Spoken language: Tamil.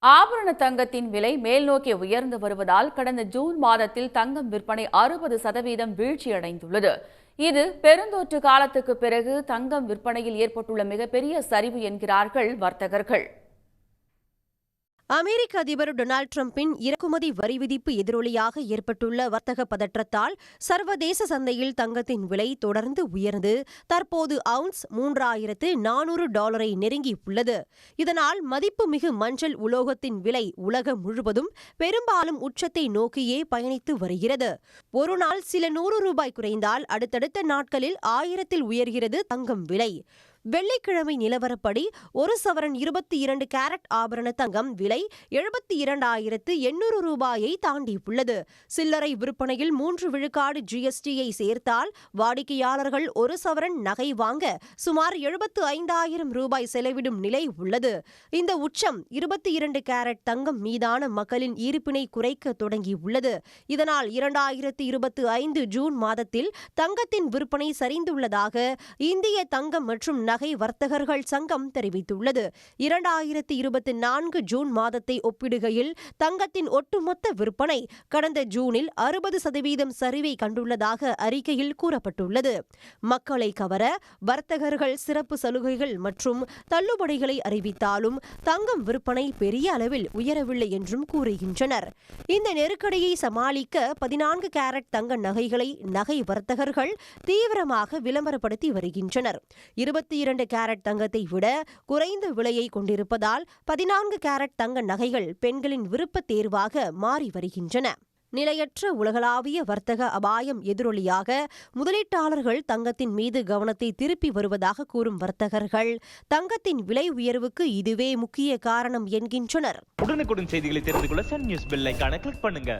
ஆபரண தங்கத்தின் விலை மேல்நோக்கி உயர்ந்து வருவதால் கடந்த ஜூன் மாதத்தில் தங்கம் விற்பனை 60% வீழ்ச்சியடைந்துள்ளது. இது பெருந்தொற்று காலத்துக்கு பிறகு தங்கம் விற்பனையில் ஏற்பட்டுள்ள மிகப்பெரிய சரிவு என்கிறார்கள் வர்த்தகர்கள். அமெரிக்க அதிபர் டொனால்டு டிரம்பின் இறக்குமதி வரி விதிப்பு எதிரொலியாக ஏற்பட்டுள்ள வர்த்தக பதற்றத்தால் சர்வதேச சந்தையில் தங்கத்தின் விலை தொடர்ந்து உயர்ந்து தற்போது அவுன்ஸ் $3,400 நெருங்கியுள்ளது. இதனால் மதிப்புமிகு மஞ்சள் உலோகத்தின் விலை உலகம் முழுவதும் பெரும்பாலும் உச்சத்தை நோக்கியே பயணித்து வருகிறது. ஒரு நாள் சில $100 குறைந்தால் அடுத்தடுத்த நாட்களில் 1000 உயர்கிறது தங்கம் விலை. வெள்ளிக்கிழமை நிலவரப்படி ஒரு சவரன் 22 கேரட் ஆபரண தங்கம் விலை $72,800 தாண்டியுள்ளது. சில்லறை விற்பனையில் 3 விழுக்காடு ஜிஎஸ்டியை சேர்த்தால் வாடிக்கையாளர்கள் ஒரு சவரன் நகை வாங்க சுமார் $75,000 செலவிடும் நிலை உள்ளது. இந்த உச்சம் 22 கேரட் தங்கம் மீதான மக்களின் ஈர்ப்பினை குறைக்க தொடங்கியுள்ளது. இதனால் 2025 ஜூன் மாதத்தில் தங்கத்தின் விற்பனை சரிந்துள்ளதாக இந்திய தங்கம் மற்றும் நகை வர்த்தகர்கள் சங்கம் தெரிவித்துள்ளது. 2024 ஜூன் மாதத்தை ஒப்பிடுகையில் தங்கத்தின் ஒட்டுமொத்த விற்பனை கடந்த ஜூனில் 60% சரிவை கண்டுள்ளதாக அறிக்கையில் கூறப்பட்டுள்ளது. மக்களை கவர வர்த்தகர்கள் சிறப்பு சலுகைகள் மற்றும் தள்ளுபடிகளை அறிவித்தாலும் தங்கம் விற்பனை பெரிய அளவில் உயரவில்லை என்றும் கூறுகின்றனர். இந்த நெருக்கடியை சமாளிக்க 14 கேரட் தங்க நகைகளை நகை வர்த்தகர்கள் தீவிரமாக விளம்பரப்படுத்தி வருகின்றனர். 22 கேரட் தங்கத்தை விட குறைந்த விலையை கொண்டிருப்பதால் 14 கேரட் தங்க நகைகள் பெண்களின் விருப்ப தேர்வாக மாறி வருகின்றன. நிலையற்ற உலகளாவிய வர்த்தக அபாயம் எதிரொலியாக முதலீட்டாளர்கள் தங்கத்தின் மீது கவனத்தை திருப்பி வருவதாக கூறும் வர்த்தகர்கள் தங்கத்தின் விலை உயர்வுக்கு இதுவே முக்கிய காரணம் என்கின்றனர். உடனுக்குடன் செய்திகளை தெரிந்து கொள்ள சன் நியூஸ் பெல் ஐகானை கிளிக் பண்ணுங்க.